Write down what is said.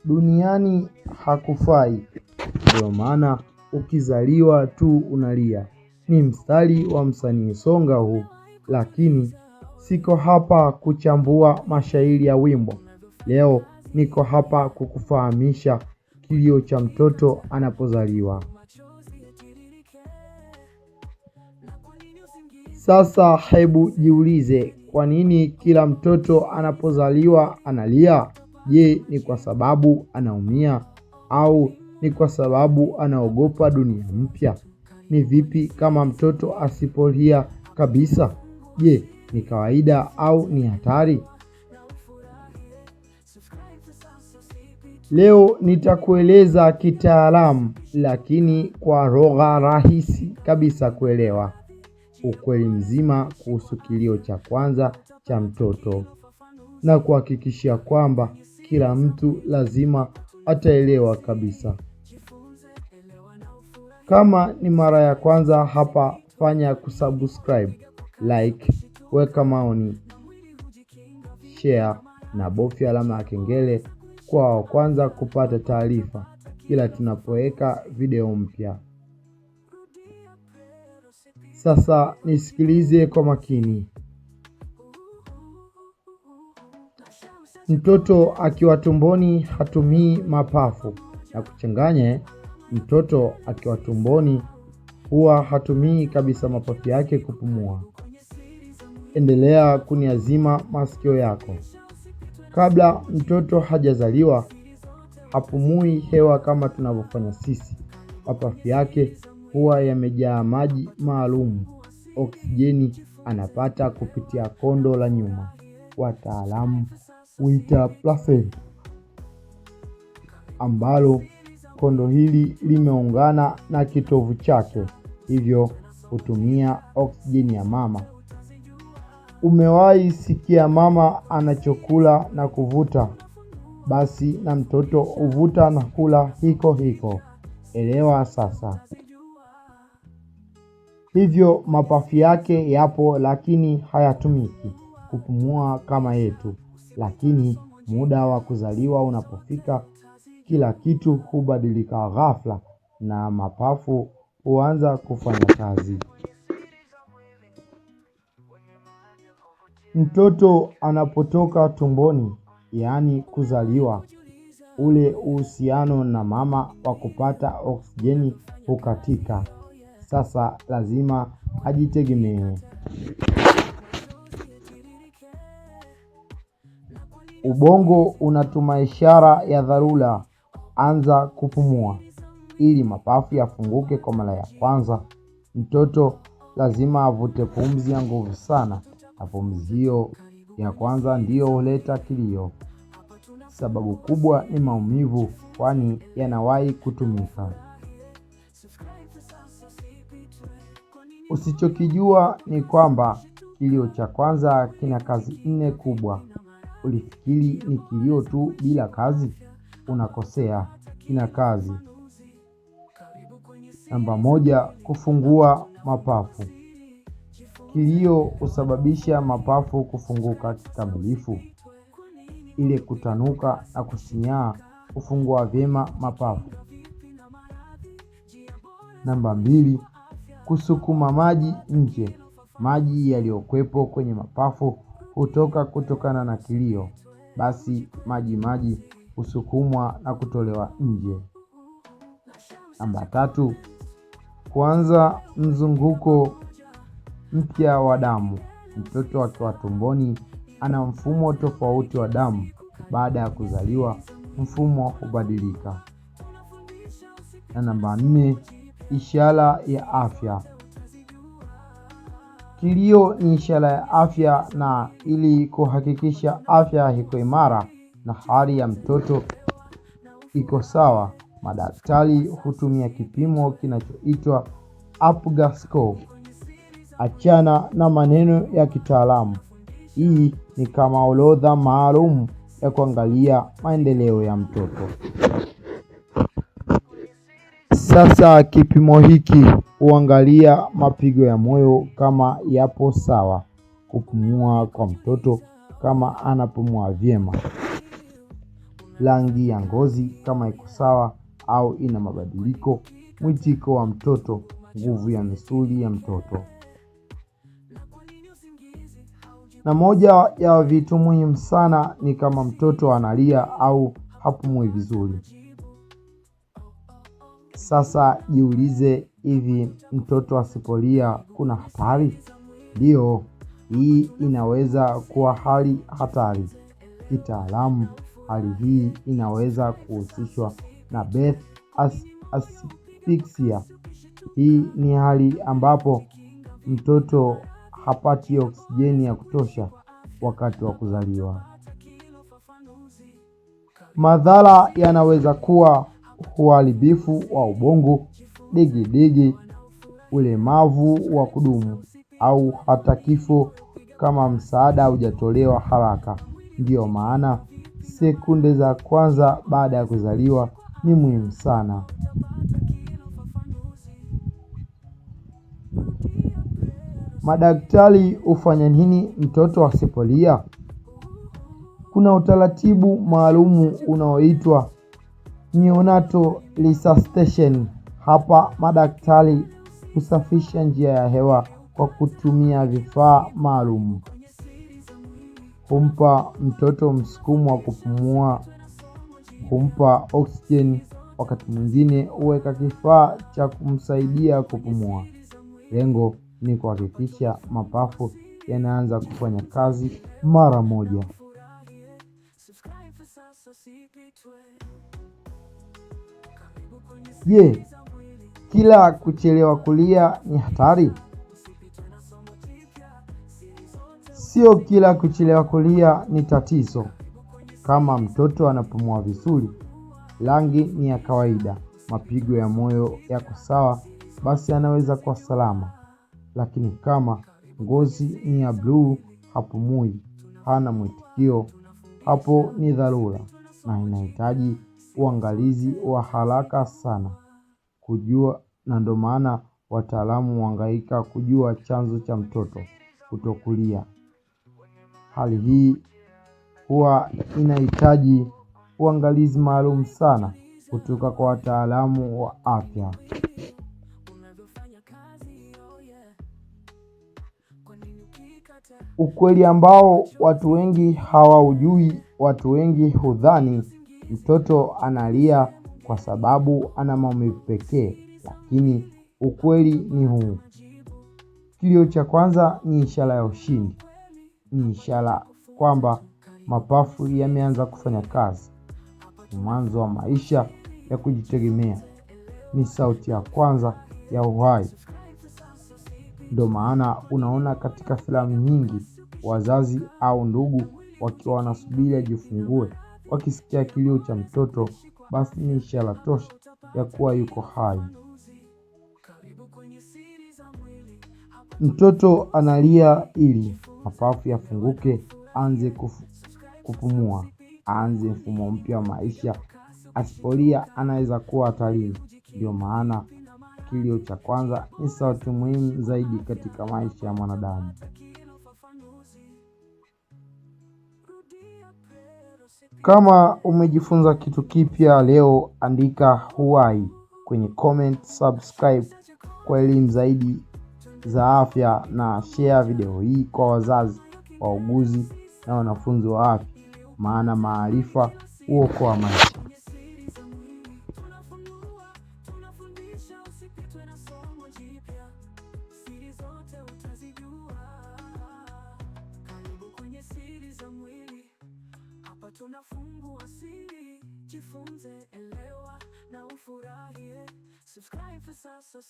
duniani hakufai, ndio maana ukizaliwa tu unalia. Ni mstari wa msanii Songa huu, lakini siko hapa kuchambua mashairi ya wimbo. Leo niko hapa kukufahamisha kilio cha mtoto anapozaliwa. Sasa hebu jiulize, kwa nini kila mtoto anapozaliwa analia? Je, ni kwa sababu anaumia au ni kwa sababu anaogopa dunia mpya? Ni vipi kama mtoto asipolia kabisa? Je, ni kawaida au ni hatari? Leo nitakueleza kitaalamu, lakini kwa lugha rahisi kabisa kuelewa, ukweli mzima kuhusu kilio cha kwanza cha mtoto, na kuhakikishia kwamba kila mtu lazima ataelewa kabisa. Kama ni mara ya kwanza hapa, fanya kusubscribe, like, weka maoni, share na bofya alama ya kengele kwa kwanza kupata taarifa kila tunapoweka video mpya. Sasa nisikilize kwa makini. Mtoto akiwa tumboni hatumii mapafu, na kuchanganya. Mtoto akiwa tumboni huwa hatumii kabisa mapafu yake kupumua. Endelea kuniazima masikio yako. Kabla mtoto hajazaliwa hapumui hewa kama tunavyofanya sisi. Mapafu yake huwa yamejaa maji maalum. Oksijeni anapata kupitia kondo la nyuma, wataalamu huita placenta, ambalo kondo hili limeungana na kitovu chake, hivyo hutumia oksijeni ya mama. Umewahi sikia mama anachokula na kuvuta? Basi na mtoto huvuta na kula hiko hiko. Elewa sasa. Hivyo mapafu yake yapo, lakini hayatumiki kupumua kama yetu. Lakini muda wa kuzaliwa unapofika, kila kitu hubadilika ghafla na mapafu huanza kufanya kazi. Mtoto anapotoka tumboni, yaani kuzaliwa, ule uhusiano na mama wa kupata oksijeni hukatika. Sasa lazima ajitegemee. Ubongo unatuma ishara ya dharura, anza kupumua. Ili mapafu yafunguke kwa mara ya kwanza, mtoto lazima avute pumzi ya nguvu sana, na pumzi hiyo ya kwanza ndiyo huleta kilio. Sababu kubwa ni maumivu, kwani yanawahi kutumika. Usichokijua ni kwamba kilio cha kwanza kina kazi 4 kubwa. Ulifikiri ni kilio tu bila kazi? Unakosea, kina kazi. Namba 1, kufungua mapafu. Kilio husababisha mapafu kufunguka kikamilifu. Ile kutanuka na kusinyaa hufungua vyema mapafu. Namba 2, kusukuma maji nje. Maji yaliyokuwepo kwenye mapafu hutoka kutokana na kilio, basi maji husukumwa na kutolewa nje. Namba 3, kuanza mzunguko mpya wa damu. Mtoto akiwa tumboni ana mfumo tofauti wa damu. Baada ya kuzaliwa mfumo hubadilika. Na namba 4, ishara ya afya. Kilio ni ishara ya afya, na ili kuhakikisha afya iko imara na hali ya mtoto iko sawa, madaktari hutumia kipimo kinachoitwa Apgar score. Achana na maneno ya kitaalamu. Hii ni kama orodha maalum ya kuangalia maendeleo ya mtoto. Sasa kipimo hiki huangalia mapigo ya moyo kama yapo sawa, kupumua kwa mtoto kama anapumua vyema, rangi ya ngozi kama iko sawa au ina mabadiliko, mwitiko wa mtoto, nguvu ya misuli ya mtoto. Na moja ya vitu muhimu sana ni kama mtoto analia au hapumui vizuri. Sasa jiulize, hivi mtoto asipolia kuna hatari? Ndio, hii inaweza kuwa hali hatari. Kitaalamu, hali hii inaweza kuhusishwa na birth asphyxia. Hii ni hali ambapo mtoto hapati oksijeni ya kutosha wakati wa kuzaliwa. Madhara yanaweza kuwa uharibifu wa ubongo, degedege, ulemavu wa kudumu au hata kifo kama msaada hujatolewa haraka. Ndio maana sekunde za kwanza baada ya kuzaliwa ni muhimu sana. Madaktari hufanya nini mtoto asipolia? Kuna utaratibu maalumu unaoitwa neonatal resuscitation. Hapa madaktari husafisha njia ya hewa kwa kutumia vifaa maalum. Humpa mtoto msukumo wa kupumua, humpa oksijeni, wakati mwingine huweka kifaa cha kumsaidia kupumua. Lengo ni kuhakikisha mapafu yanaanza kufanya kazi mara moja. Je, kila kuchelewa kulia ni hatari? Sio kila kuchelewa kulia ni tatizo. Kama mtoto anapumua vizuri, rangi ni ya kawaida, mapigo ya moyo yako sawa, basi anaweza kuwa salama. Lakini kama ngozi ni ya bluu, hapumui, hana mwitikio, hapo ni dharura na inahitaji uangalizi wa haraka sana kujua. Na ndio maana wataalamu huhangaika kujua chanzo cha mtoto kutokulia. Hali hii huwa inahitaji uangalizi maalum sana kutoka kwa wataalamu wa afya. Ukweli ambao watu wengi hawaujui. Watu wengi hudhani mtoto analia kwa sababu ana maumivu pekee, lakini ukweli ni huu. Kilio cha kwanza ni ishara ya ushindi. Ni ishara kwamba mapafu yameanza kufanya kazi. Ni mwanzo wa maisha ya kujitegemea. Ni sauti ya kwanza ya uhai. Ndio maana unaona katika filamu nyingi wazazi au ndugu wakiwa wanasubiri ajifungue, wakisikia kilio cha mtoto, basi ni ishara tosha ya kuwa yuko hai. Mtoto analia ili mapafu yafunguke, aanze kupumua, aanze mfumo mpya wa maisha. Asipolia anaweza kuwa hatarini. Ndio maana kilio cha kwanza ni sauti muhimu zaidi katika maisha ya mwanadamu. Kama umejifunza kitu kipya leo, andika huai kwenye comment, subscribe kwa elimu zaidi za afya, na share video hii kwa wazazi, wauguzi na wanafunzi wa afya, maana maarifa huokoa maisha. Tunafungua siri, jifunze, elewa na ufurahie. Subscribe sasa,